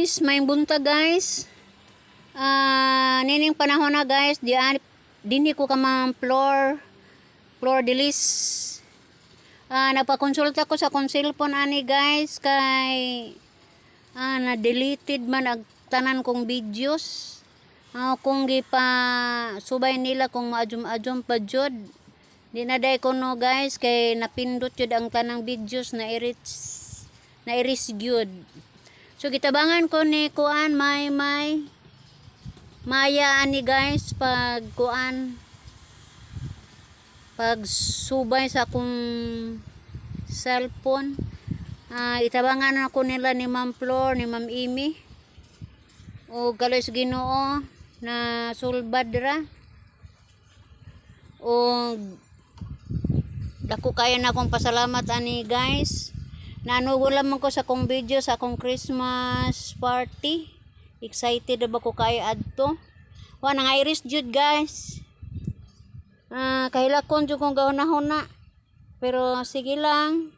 guys, may bunta guys. Nining panahon na guys, dinhi ko kamang floor dilis. Nagpakonsulta ko sa kong cellphone ani guys kay na-deleted man ang tanan kong videos. Kung gipa subay nila kung maadjum-adjum pa jud. Di na day ko no guys kay napindot jud ang tanang videos na iris gyud. So gitabangan ko ni kuan may maya ani guys pag subay sa akong cellphone. Itabangan ako nila ni Ma'am Flor, ni Ma'am Amy o kaloy sa Ginoo na sulbad ra o dako kayo na akong pasalamat ani guys. Nanugulam man ko sa akong video sa akong Christmas party. Excited ba ko kayo adto. Nga iris jud guys. Kahilakon jud kong gahuna-huna. Pero sige lang.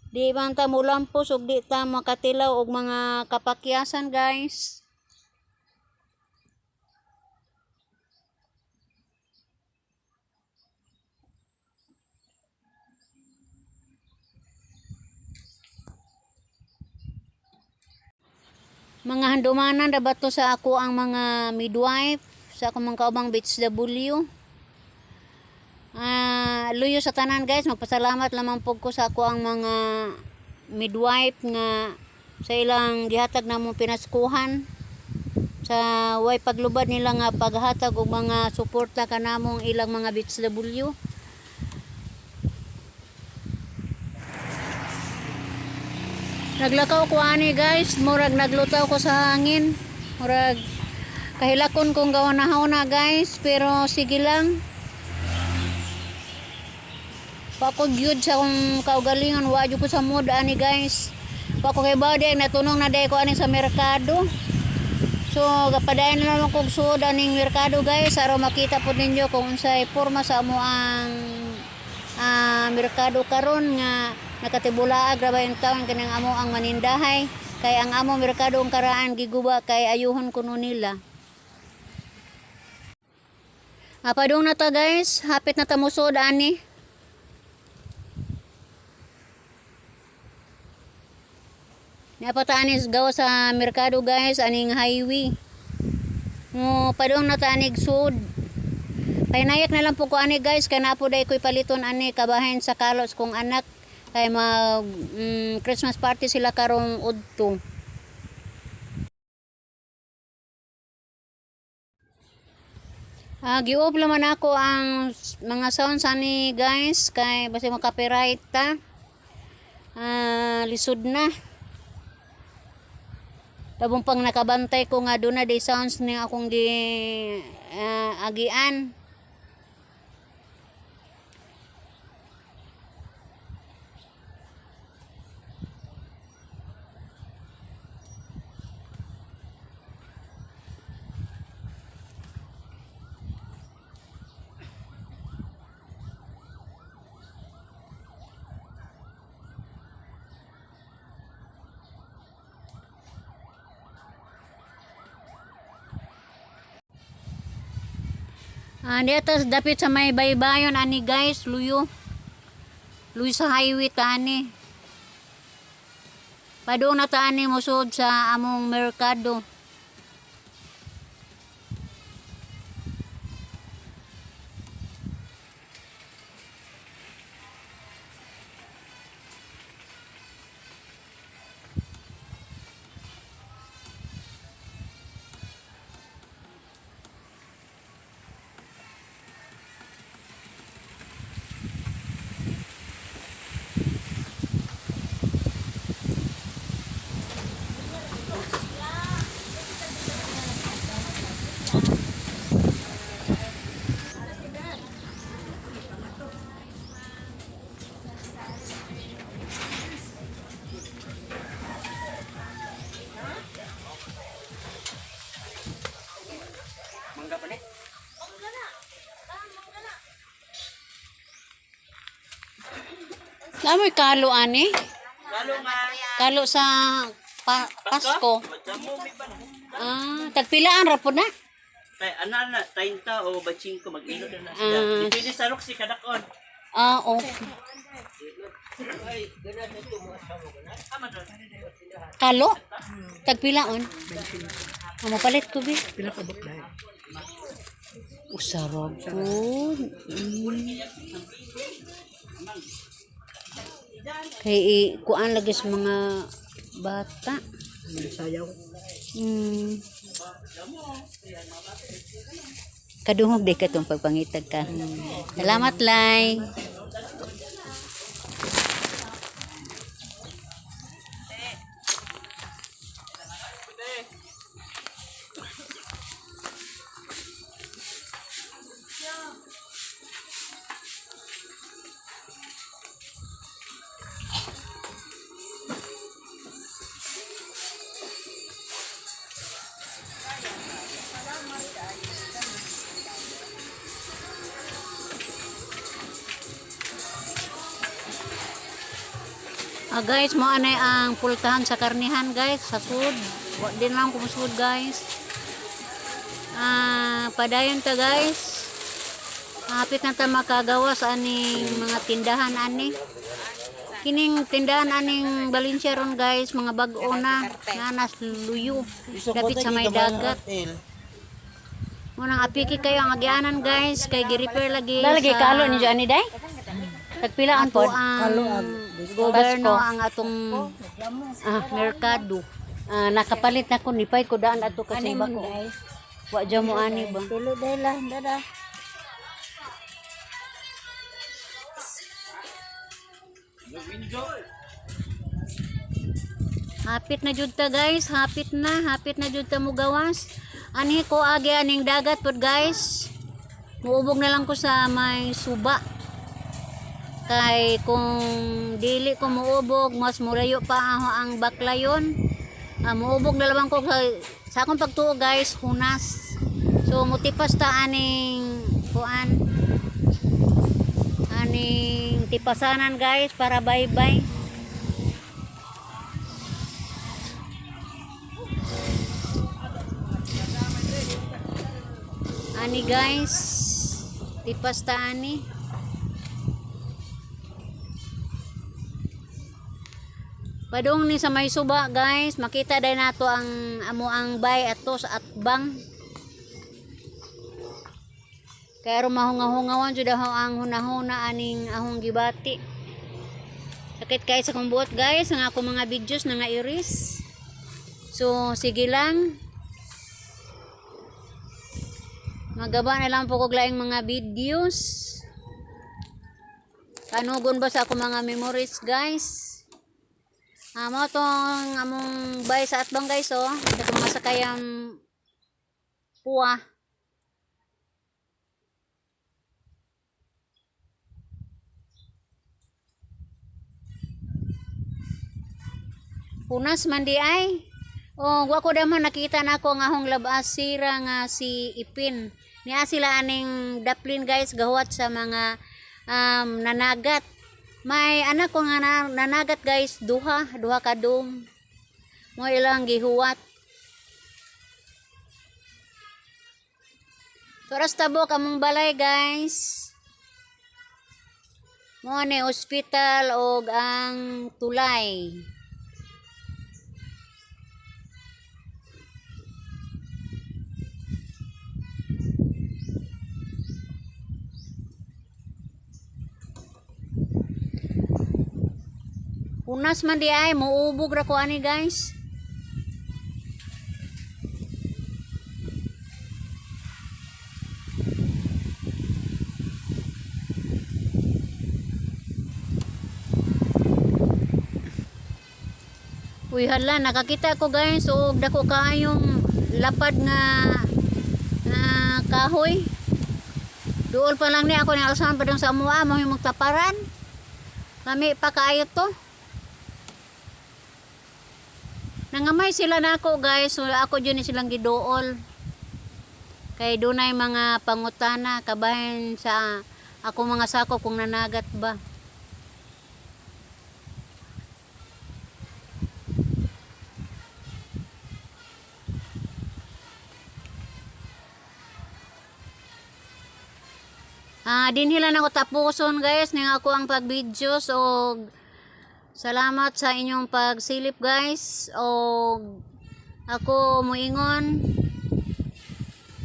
Di man ta mulampos ug di ta makatilaw og mga kapakyasan guys. Mga handumanan dapat to sa ako ang mga midwife sa akong mga kaubang BHW. Luyo sa tanan guys, magpasalamat lamang po ko sa ako ang mga midwife nga sa ilang gihatag namong pinaskuhan sa way paglubad nila nga paghatag og mga suporta kanamong ilang mga BHW. Naglakaw ko ani guys, murag naglutaw ko sa hangin. Murag kahilakon kong gawanahaw guys, pero sige lang. Pako gyud sa akong kaugalingon, wadyo ko sa mood ani guys. Pako kay bawde natunong na day ko ani sa merkado. So kapadayon na naman kog suod aning merkado guys, aron makita pod ninyo kung unsay porma sa amo ang merkado karon nga nakatibulaag rabay ang taon kanang amo ang manindahay kay ang amo merkado ang karaan giguba kay ayuhon kuno nila. Padung na ta guys, hapit na ta musod ani. Napata ani gawa sa merkado guys, aning highway. Padung na ta anig sud. Painayak na lang po ko ani guys kay napo day ko'y paliton ani kabahin sa kalos kong anak. Kay mag Christmas party sila karong udto. Gi-off naman ako ang mga sounds ani guys kay basta mo copyright ta. Lisod na. Tabong pang nakabantay ko nga doon na day sounds ni akong di agian. Dito dapit sa may baybayon ani guys, luyo sa highway tani. Padung na tani musod sa among merkado. Namoy kalo ani? Kalo nga. Kalo sa Pasko. Madamo mi ba? Tagpilaan ra po na. Tay ana na 30 o 25 mag-ilo na na sila. Dipili sa roxy kadakon. Okay. Kalo? Tagpilaon? Mapalit ko, bi. Pila ka bot dahil. Usarog po. Kay kuan lagi sa mga bata. Sayaw. Kaduhog di ka itong pagpangitag ka. Salamat, Lai. Guys, mo anay ang pultahan sa karnihan guys, sa sud. Wa din lang kumusud guys. Padayon ta guys. Hapit na ta makagawa sa aning mga tindahan ani. Kining tindahan aning Valencia ron guys, mga bag-o na nga nas luyo. Dapit sa may dagat. Munang apiki kayo ang agyanan guys, kay gi-repair lagi sa lagi kalo ni ani day. Tagpilaan po ang gobyerno ang atong merkado. Nakapalit na ko nipay ko daan ato kasi bako. Wa dyan mo ani ba? Tulo dahil dada. Hapit na jud ta guys, hapit na jud ta mo gawas. Ani ko agi aning dagat pod guys. Muubog na lang ko sa may suba. Kay kung dili ko muubog, mas murayo pa ang baklayon. Muubog na lang ko sa akong pagtuo guys, hunas. So mutipas ta aning kuan. Aning tipasanan guys para bye-bye. Ani guys, tipas ta ani. Padung ni sa may suba guys, makita day nato ang amo ang bay ato sa atbang. Kaya rumahunga-hungawan jud ang hunahuna aning ahong gibati. Sakit kay sa kong buot guys, ang ako mga videos na nga iris. So sige lang. Magaba na lang po kog laing mga videos. Kanugon ba sa ako mga memories guys? Mo tong among bay sa atbang guys oh. Ito mga sakayang puwa. Punas man di ay. Oh, wa ko daman nakita na ako nga hong labasira nga si Ipin. Niya sila aning daplin guys gahuat sa mga nanagat. May anak ko nga nanagat guys, duha ka dum. Mo ilang gihuwat. Toras tabok among balay guys. Mo ni ospital og ang tulay. Unas man di ay, muubog ra ko ani guys. Uy hala, nakakita ko guys, og dako kaayong lapad nga kahoy. Duol pa lang ni ako ni alsahan pa sa amuha, mo yung magtaparan. Lami pa kaayo to. Nangamay sila nako guys, so ako dyan silang gidool. Kay dunay mga pangutana kabahin sa ako mga sako kung nanagat ba. Dinhilan ako tapuson guys ning ako ang pagbidyo. So salamat sa inyong pagsilip guys. O ako muingon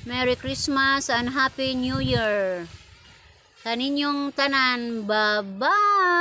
Merry Christmas and Happy New Year. Kaninyong tanan. Bye-bye.